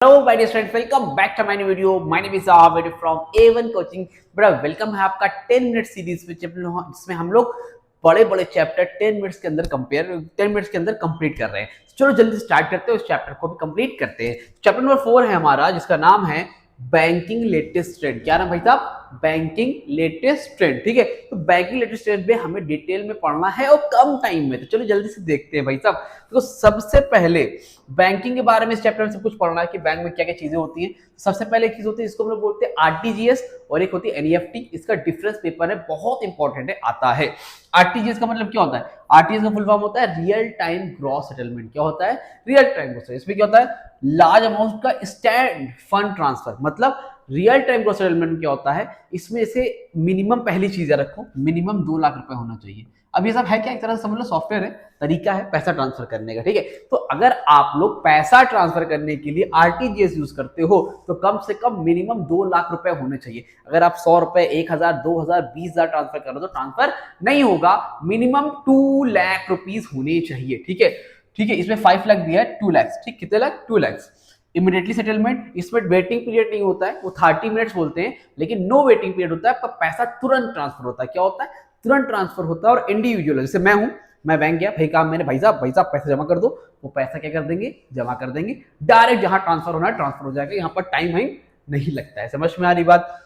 Hello my dear friends, welcome back to my new video. My name is Abid from A1 coaching. बड़ा welcome है आपका 10 minute series में, जिसमें हम लोग बड़े बड़े चैप्टर 10 मिनट्स के अंदर 10 मिनट्स के अंदर कंप्लीट कर रहे हैं। चलो जल्दी स्टार्ट करते हैं, उस चैप्टर को भी कंप्लीट करते हैं। चैप्टर नंबर 4 है हमारा, जिसका नाम है बैंकिंग लेटेस्ट ट्रेंड। क्या नाम भाई साहब? Banking latest trend. ठीक है, तो बैंकिंग लेटेस्ट ट्रेंड में हमें डिटेल में पढ़ना है और कम टाइम में। तो चलो जल्दी से देखते हैं भाई साहब। तो सबसे पहले बैंकिंग के बारे में इस चैप्टर में सब कुछ पढ़ना है कि बैंक में क्या क्या चीजें होती हैं। सबसे पहले एक चीज होती है जिसको हम लोग बोलते हैं आरटीजीएस, और एक होती है एनईएफटी। इसका डिफरेंस पेपर है, बहुत इंपॉर्टेंट है, आता है। आरटीजीएस का मतलब क्या होता है? आरटीजीएस का फुल फॉर्म होता है रियल टाइम ग्रॉस सेटलमेंट। क्या होता है? Real time gross. इसमें क्या होता है? लार्ज अमाउंट का इंस्टेंट फंड ट्रांसफर। मतलब रियल टाइम ग्रॉस सेटलमेंट में क्या होता है? इसमें से मिनिमम पहली चीज रखो, मिनिमम 2 लाख रुपए होना चाहिए। अब ये सब है क्या? एक तरह से समझ लो सॉफ्टवेयर है, तरीका है पैसा ट्रांसफर करने का। ठीक है, तो अगर आप लोग पैसा ट्रांसफर करने के लिए आरटीजीएस यूज करते हो तो कम से कम मिनिमम 2 लाख रुपए होने चाहिए। अगर आप 100 रुपए, 1000, 2000, 20,000 ट्रांसफर कर रहे हो तो ट्रांसफर नहीं होगा। मिनिमम 2 लाख रुपीज होने चाहिए। ठीक है, ठीक है। इसमें 5 लाख दिया है, 2 लाख। ठीक, कितने लाख? 2 लाख। इमीडिएटली सेटलमेंट, इसमें वेटिंग पीरियड नहीं होता है, वो 30 मिनट्स बोलते हैं, लेकिन नो वेटिंग पीरियड होता है। आपका पैसा तुरंत ट्रांसफर होता है। क्या होता है? तुरंत ट्रांसफर होता है। और इंडिविजुअल, जैसे मैं हूं, मैं बैंक गया, भाई काम मैंने, भाई साहब पैसा जमा कर दो, वो पैसा क्या कर देंगे? जमा कर देंगे। डायरेक्ट जहां ट्रांसफर होना है ट्रांसफर हो जाएगा। यहाँ पर टाइम वाइम नहीं लगता है। समझ में आ रही बात?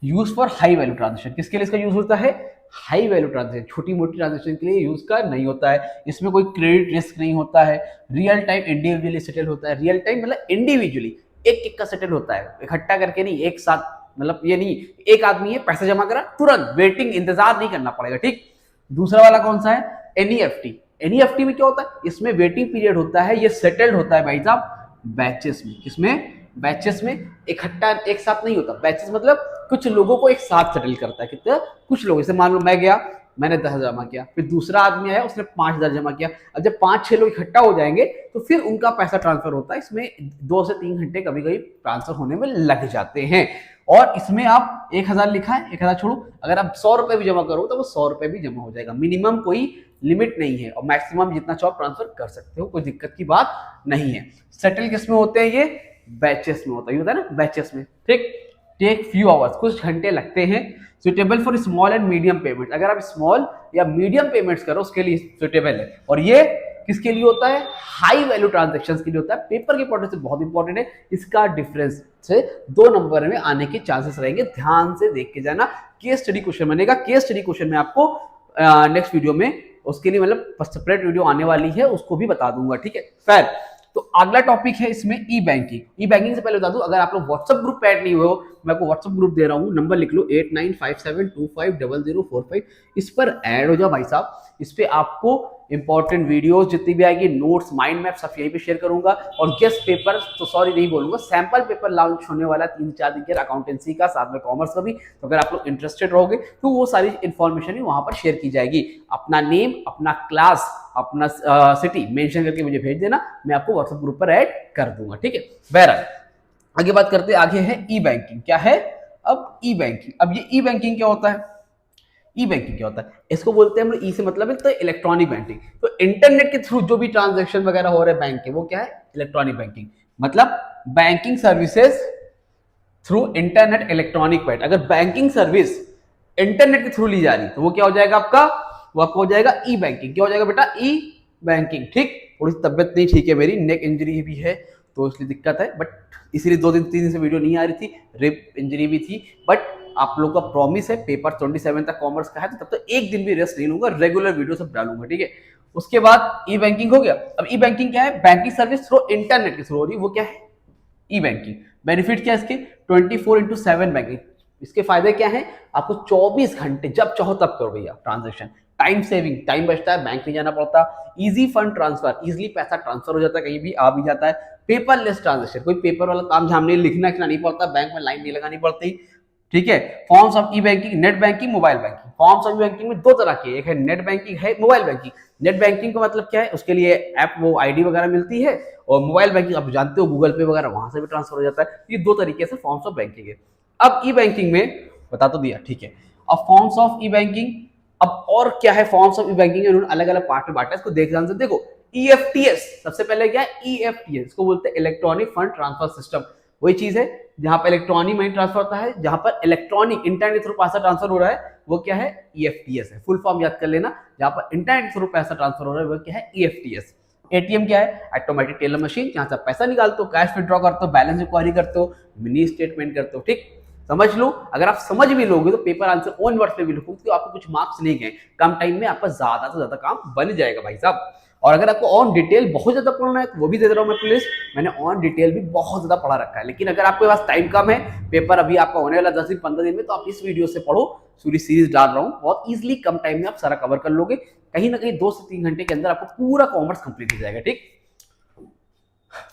Use for high value transaction, किसके लिए इसका यूज होता है? हाई वैल्यू ट्रांजेक्शन, छोटी मोटी ट्रांजेक्शन के लिए यूज का नहीं होता है। इसमें कोई क्रेडिट रिस्क नहीं होता है। रियल टाइम इंडिविजुअली सेटल होता है। रियल टाइम मतलब इंडिविजुअली एक एक का सेटल होता है, इकट्ठा करके नहीं, एक साथ। मतलब ये नहीं एक आदमी है पैसा जमा करा, तुरंत वेटिंग, इंतजार नहीं करना पड़ेगा। ठीक। दूसरा वाला कौन सा है? एनईएफटी। एनईएफटी में क्या होता है? इसमें वेटिंग पीरियड होता है, ये सेटल्ड होता है भाई साहब बैचेस में। किसमें? बैचेस में। इकट्ठा एक साथ नहीं होता। बैचेस मतलब कुछ लोगों को एक साथ सेटल करता है। कितना? कुछ लोग। जैसे मान लो मैं गया, मैंने 10,000 जमा किया, फिर दूसरा आदमी आया, उसने 5,000 जमा किया। अब जब 5-6 लोग इकट्ठा हो जाएंगे तो फिर उनका पैसा ट्रांसफर होता है। इसमें 2 से 3 घंटे कभी कभी ट्रांसफर होने में लग जाते हैं। और इसमें आप 1,000 लिखा है, 1,000 छोड़ो, अगर आप 100 रुपए भी जमा करो तो वो 100 रुपए भी जमा हो जाएगा। मिनिमम कोई लिमिट नहीं है, और मैक्सिमम जितना चाहो ट्रांसफर कर सकते हो, कोई दिक्कत की बात नहीं है। सेटल किस में होते हैं? ये बैचेस में होता है ना, बैचेस में। ठीक। टेक फ्यू आवर्स, कुछ घंटे लगते हैं। Suitable for small and medium payment, अगर आप स्मॉल या मीडियम पेमेंट्स करो उसके लिए सुटेबल है। और ये किसके लिए होता है? हाई वैल्यू ट्रांजैक्शंस के लिए होता है। पेपर के पॉइंट से बहुत इंपॉर्टेंट है। इसका डिफरेंस से 2 नंबर में आने के चांसेस रहेंगे। ध्यान से देख के जाना। केस स्टडी क्वेश्चन बनेगा। केस स्टडी क्वेश्चन में आपको नेक्स्ट वीडियो में उसके लिए मतलब सेपरेट वीडियो आने वाली है, उसको भी बता दूंगा। ठीक है। फिर तो अगला टॉपिक है इसमें ई बैंकिंग। ई बैंकिंग से पहले बता दूं, अगर आप लोग व्हाट्सएप ग्रुप ऐड नहीं हुए हो, मैं आपको व्हाट्सएप ग्रुप दे रहा हूं, नंबर लिख लो 8957250045। इस पर ऐड हो जाओ भाई साहब। इस पे आपको इंपॉर्टेंट वीडियोस जितनी भी आएगी, नोट्स, माइंड मैप, सब यहीं पे शेयर करूंगा। और गेस्ट पेपर तो सॉरी नहीं बोलूंगा, सैंपल पेपर लॉन्च होने वाला 3-4 दिन के अकाउंटेंसी का, साथ में कॉमर्स का भी। तो अगर आप लोग इंटरेस्टेड रहोगे तो वो सारी इंफॉर्मेशन वहां पर शेयर की जाएगी। अपना नेम, अपना क्लास, अपना सिटी मेंशन करके मुझे भेज देना, मैं आपको व्हाट्सएप ग्रुप पर ऐड कर दूंगा। ठीक है। बहरहाल आगे बात करते हैं। आगे है ई बैंकिंग। क्या है? अब ई बैंकिंग। अब ये ई बैंकिंग क्या होता है? ई बैंकिंग क्या होता है? इसको बोलते हैं हम लोग, ई से मतलब है तो इलेक्ट्रॉनिक बैंकिंग। तो इंटरनेट के थ्रू जो भी ट्रांजैक्शन वगैरह हो रहे हैं बैंक के, वो क्या है? Electronic banking. मतलब banking services through internet, electronic payment. अगर बैंकिंग सर्विस इंटरनेट के थ्रू ली जा रही तो वो क्या हो जाएगा आपका? वो आपको हो जाएगा ई बैंकिंग। क्या हो जाएगा बेटा? ई बैंकिंग। ठीक। थोड़ी तबियत नहीं ठीक है मेरी, नेक इंजरी भी है तो इसलिए दिक्कत है, बट इसीलिए 2-3 दिन से वीडियो नहीं आ रही थी। रिप इंजरी भी थी, बट आप लोगों का प्रॉमिस है, पेपर 27 तक कॉमर्स का है, तो तब तक एक दिन भी रेस्ट नहीं लूंगा, रेगुलर वीडियो सब डालूंगा। ठीक है। उसके बाद ई बैंकिंग हो गया। अब ई बैंकिंग क्या है? बैंकिंग सर्विस थ्रू इंटरनेट के थ्रू हो रही है, वो क्या है? ई बैंकिंग। बेनिफिट क्या है इसके? 24/7 बैंकिंग। इसके फायदे क्या है? आपको 24 घंटे जब चाहो तब करो भैया ट्रांजेक्शन। टाइम सेविंग, टाइम बचता है, बैंक नहीं जाना पड़ता। इजी फंड ट्रांसफर, इजीली पैसा ट्रांसफर हो जाता है, कहीं भी आ भी जाता है। पेपरलेस ट्रांजेक्शन, कोई पेपर वाला काम जहां हमने लिखना नहीं पड़ता, बैंक में लाइन नहीं लगानी पड़ती। ठीक है। Forms of E banking, net banking, mobile banking. Forms of E banking में 2 तरह के, एक है नेट बैंकिंग, है मोबाइल बैंकिंग। नेट बैंकिंग का मतलब क्या है? उसके लिए ऐप, वो आईडी वगैरह मिलती है। और मोबाइल बैंकिंग आप जानते हो, गूगल पे वगैरह, वहां से भी ट्रांसफर हो जाता है। ये 2 तरीके से फॉर्म्स ऑफ बैंकिंग है। अब ई बैंकिंग में बता तो दिया, ठीक है। अब फॉर्म्स ऑफ ई बैंकिंग, अब और क्या है? फॉर्म्स ऑफ ई बैंकिंग उन्होंने अलग अलग पार्ट में बांटा है, इसको ध्यान से देखो। EFTS सबसे पहले क्या है, EFTS इसको बोलते हैं इलेक्ट्रॉनिक फंड ट्रांसफर सिस्टम। वही चीज है जहां पर इलेक्ट्रॉनिक मनी ट्रांसफर होता है, जहां पर इलेक्ट्रॉनिक इंटरनेट के थ्रू पैसा ट्रांसफर हो रहा है वो क्या है, EFTS है। फुल फॉर्म याद कर लेना, जहां पर इंटरनेट के थ्रू पैसा ट्रांसफर हो रहा है वो क्या है, EFTS। ATM क्या है, ऑटोमेटिक टेलर मशीन, जहां से पैसा निकालते हो, कैश विड्रॉ करते हो, बैलेंस इंक्वायरी करते हो, मिनी स्टेटमेंट करते हो। ठीक, समझ लो। अगर आप समझ भी लोगे तो पेपर आंसर ओन वर्ड्स में भी लिखोगे तो आपको कुछ मार्क्स नहीं गए, कम टाइम में आपका ज्यादा से ज्यादा काम बन जाएगा भाई साहब। और अगर आपको ऑन डिटेल बहुत ज्यादा पढ़ना है तो वो भी दे दे रहा हूँ मैं प्लेलिस्ट, मैंने ऑन डिटेल भी बहुत ज्यादा पढ़ा रखा है। लेकिन अगर आपके पास टाइम कम है, पेपर अभी आपका होने वाला 10 दिन 15 दिन में, तो आप इस वीडियो से पढ़ो, पूरी सीरीज डाल रहा हूँ, बहुत इजीली कम टाइम में आप सारा कवर कर लोगे। कहीं ना कहीं 2 से 3 घंटे के अंदर आपको पूरा कॉमर्स कंप्लीट हो जाएगा। ठीक,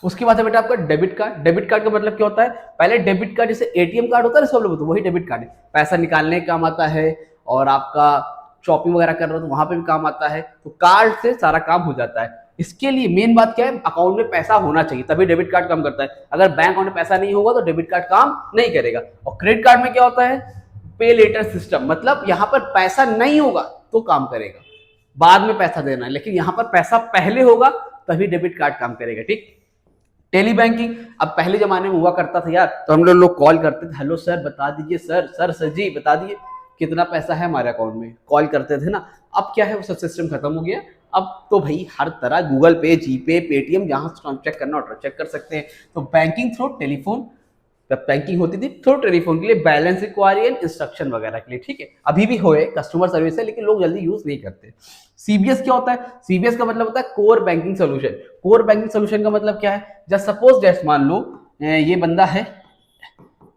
उसके बाद है बेटा आपका डेबिट कार्ड। डेबिट कार्ड का मतलब क्या होता है, पहले डेबिट कार्ड जैसे ATM कार्ड होता है ना सब लोग, तो वही डेबिट कार्ड है, पैसा निकालने का काम आता है और आपका शॉपिंग वगैरह कर रहे हो तो वहां पे भी काम आता है। तो कार्ड से सारा काम हो जाता है। इसके लिए मेन बात क्या है, अकाउंट में पैसा होना चाहिए तभी डेबिट कार्ड काम करता है। अगर बैंक अकाउंट में पैसा नहीं होगा तो डेबिट कार्ड काम नहीं करेगा। और क्रेडिट कार्ड में क्या होता है, पे लेटर सिस्टम, मतलब यहाँ पर पैसा नहीं होगा तो काम करेगा, बाद में पैसा देना है, लेकिन यहाँ पर पैसा पहले होगा तभी डेबिट कार्ड काम करेगा। ठीक, टेली बैंकिंग, अब पहले जमाने में हुआ करता था यार, तो हम लोग कॉल करते थे, हेलो सर बता दीजिए, सर जी बता दीजिए कितना पैसा है हमारे अकाउंट में, कॉल करते थे ना। अब क्या है, वो सब सिस्टम खत्म हो गया। अब तो भाई हर तरह गूगल पे, जीपे, पेटीएम, जहां चेक करना हो चेक कर सकते हैं। तो बैंकिंग थ्रू टेलीफोन, जब बैंकिंग होती थी थ्रू टेलीफोन के लिए, बैलेंस इंक्वायरी एंड इंस्ट्रक्शन वगैरह के लिए। ठीक है, अभी भी हो कस्टमर सर्विस है, लेकिन लोग जल्दी यूज नहीं करते। CBS क्या होता है, CBS का मतलब होता है core banking solution. Core banking solution का मतलब क्या है, जब सपोज जैसे मान लो ये बंदा है,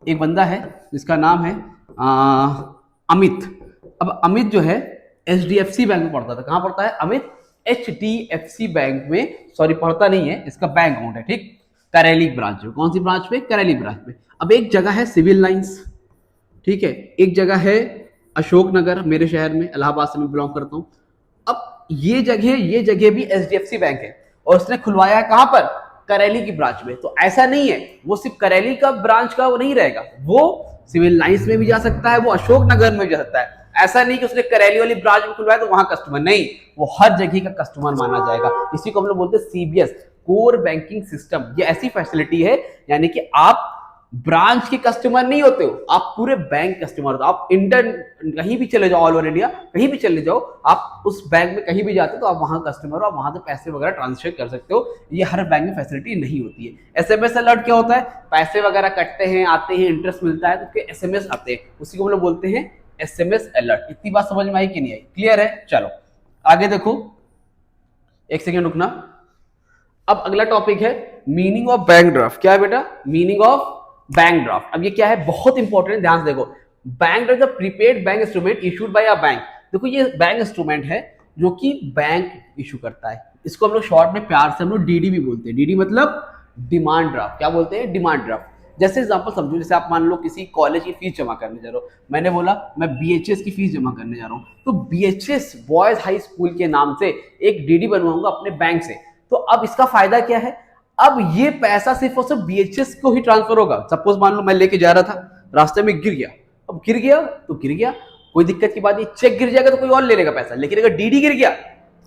एक बंदा है जिसका नाम है अमित। अब अमित जो है HDFC बैंक में पढ़ता था। कहां पढ़ता है अमित, HDFC बैंक में, सॉरी पढ़ता नहीं है, इसका बैंक अकाउंट है। ठीक, करेली ब्रांच में। कौन सी ब्रांच में, करेली ब्रांच में। अब एक जगह है सिविल लाइंस, ठीक है, एक जगह है अशोक नगर, मेरे शहर में, इलाहाबाद से मैं बिलोंग करता हूं। अब ये जगह भी HDFC बैंक है और उसने खुलवाया है कहां पर, करेली की ब्रांच में। तो ऐसा नहीं है वो सिर्फ करेली का ब्रांच का वो नहीं रहेगा, वो सिविल लाइंस में भी जा सकता है, वो अशोक नगर में भी जा सकता है। ऐसा नहीं कि उसने करेली वाली ब्रांच में खुलवाया तो वहां कस्टमर नहीं, वो हर जगह का कस्टमर माना जाएगा। इसी को हम लोग बोलते हैं CBS, कोर बैंकिंग सिस्टम। ये ऐसी फैसिलिटी है यानी कि आप ब्रांच के कस्टमर नहीं होते हो, आप पूरे बैंक कस्टमर हो। आप इंटर कहीं भी चले जाओ, ऑल ओवर इंडिया कहीं भी चले जाओ, आप उस बैंक में कहीं भी जाते हो तो आप वहां कस्टमर हो, आप वहां से पैसे वगैरह ट्रांसफर कर सकते हो। ये हर बैंक में फैसिलिटी नहीं होती है। SMS अलर्ट क्या होता है, पैसे वगैरह कटते हैं, आते हैं, इंटरेस्ट मिलता है तो उसके SMS आते हैं, उसी को हम लोग बोलते हैं SMS अलर्ट। इतनी बात समझ में आई कि नहीं आई, क्लियर है? चलो आगे देखो, एक सेकेंड रुकना। अब अगला टॉपिक है मीनिंग ऑफ बैंक ड्राफ्ट। क्या है बेटा, मीनिंग ऑफ बैंक ड्राफ्ट। अब ये क्या है, बहुत इंपॉर्टेंट, ध्यान से देखो। Bank draft is a prepaid bank instrument issued by a bank. देखो ये बैंक इंस्ट्रूमेंट है जो कि बैंक इशू करता है। इसको हम लोग शॉर्ट में प्यार से हम लोग DD भी बोलते हैं। DD मतलब डिमांड ड्राफ्ट। क्या बोलते हैं, डिमांड ड्राफ्ट। जैसे एग्जांपल समझो, जैसे आप मान लो किसी कॉलेज की फीस जमा करने जा रहे हो, मैंने बोला मैं BHS की फीस जमा करने जा रहा हूँ, तो BHS बॉयज हाई स्कूल के नाम से एक DD बनवाऊंगा अपने बैंक से। तो अब इसका फायदा क्या है, अब ये पैसा सिर्फ और सिर्फ BHS को ही ट्रांसफर होगा। सपोज मान लो मैं लेके जा रहा था, रास्ते में गिर गया, अब गिर गया तो गिर गया, कोई दिक्कत की बात नहीं। चेक गिर जाएगा तो कोई और ले लेगा पैसा, लेकिन अगर DD गिर गया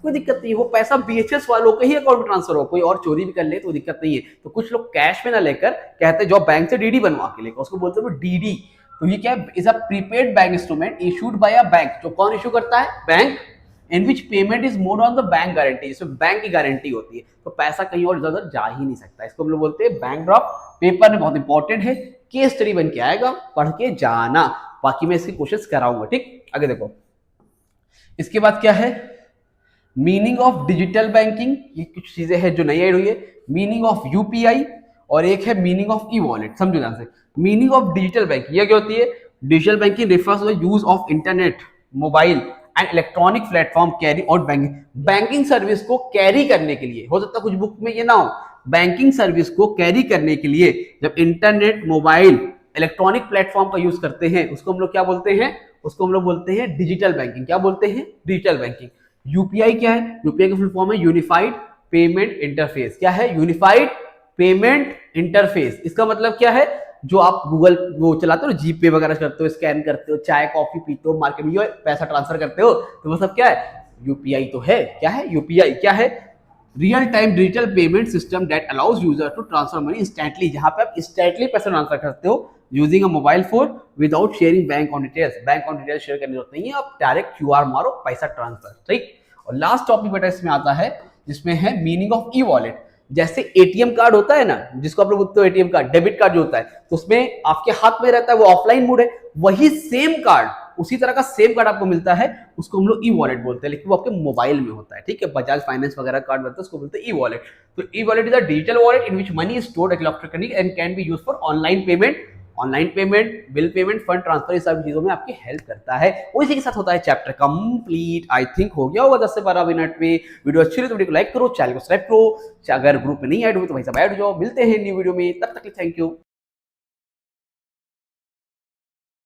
कोई दिक्कत नहीं, वो पैसा BHS वालों के ही अकाउंट में ट्रांसफर हो, कोई और चोरी भी कर ले तो दिक्कत नहीं है। तो कुछ लोग कैश में ना लेकर कहते हैं जो बैंक से DD बनवा के लेकर, उसको बोलते हैं वो DD। तो ये क्या है, is a prepaid bank instrument issued by a bank. जो कौन इशू करता है, bank. In which payment is more on the bank guarantee, इसमें बैंक की गारंटी होती है, तो पैसा कहीं और इधर जा ही नहीं सकता। इसको हम लोग बोलते हैं बैंक ड्राफ्ट। पेपर में बहुत इंपॉर्टेंट है, केस स्टडी बन के आएगा, पढ़ के जाना, बाकी मैं इसकी कोशिश कराऊंगा। ठीक, आगे देखो। इसके बाद क्या है, मीनिंग ऑफ डिजिटल बैंकिंग। ये कुछ चीजें हैं जो नई ऐड हुई है। मीनिंग ऑफ UPI और एक है मीनिंग ऑफ ई-वॉलेट। समझो ध्यान से, मीनिंग ऑफ डिजिटल बैंकिंग ये क्या होती है, digital banking refers to the use of internet, mobile and electronic platform carry out banking. Banking service को कैरी करने के लिए, हो सकता है कुछ बुक में ये ना हो, बैंकिंग सर्विस को कैरी करने के लिए जब इंटरनेट, मोबाइल, इलेक्ट्रॉनिक प्लेटफॉर्म का यूज करते हैं, उसको हम लोग क्या बोलते हैं, उसको हम लोग बोलते हैं डिजिटल बैंकिंग। क्या बोलते हैं, डिजिटल बैंकिंग। UPI क्या है, UPI का फुल फॉर्म है यूनिफाइड पेमेंट इंटरफेस। क्या है, यूनिफाइड पेमेंट इंटरफेस। इसका मतलब क्या है, जो आप गूगल वो चलाते हो, जीपे वगैरह करते हो, स्कैन करते हो, चाय कॉफी पीते हो, मार्केट में पैसा ट्रांसफर करते हो, तो वो सब क्या है, UPI तो है। क्या है, UPI क्या है, real time digital payment system that allows user to transfer money instantly, जहां पे आप इंस्टेंटली पैसा ट्रांसफर करते हो using a mobile phone without sharing bank account details. Bank account details share करने की जरूरत नहीं है, आप डायरेक्ट क्यूआर मारो पैसा ट्रांसफर, ठीक। और लास्ट टॉपिक बेटा इसमें आता है जिसमें है मीनिंग ऑफ ई वॉलेट। जैसे एटीएम कार्ड होता है ना, जिसको आप लोग बोलते हो एटीएम कार्ड, डेबिट कार्ड जो होता है, तो उसमें आपके हाथ में रहता है, वो ऑफलाइन मोड है। वही सेम कार्ड, उसी तरह का सेम कार्ड आपको मिलता है, उसको हम लोग ई वॉलेट बोलते हैं, लेकिन वो आपके मोबाइल में होता है, ठीक है। बजाज फाइनेंस वगैरह कार्ड बनता है, उसको बोलते हैं ई वॉलेट। तो e wallet is a digital wallet in which money is stored electronically and can be used for online payment, bill payment, fund transfer, इस सब चीजों में आपकी हेल्प करता है। और इसी के साथ होता है चैप्टर कंप्लीट। आई थिंक हो गया होगा 10 से 12 मिनट में। वीडियो अच्छी लगी तो वीडियो को लाइक करो, चैनल को सब्सक्राइब करो, अगर ग्रुप में नहीं ऐड हुए तो भाई सब ऐड हो जाओ। मिलते हैं न्यू वीडियो में, तब तक के थैंक यू।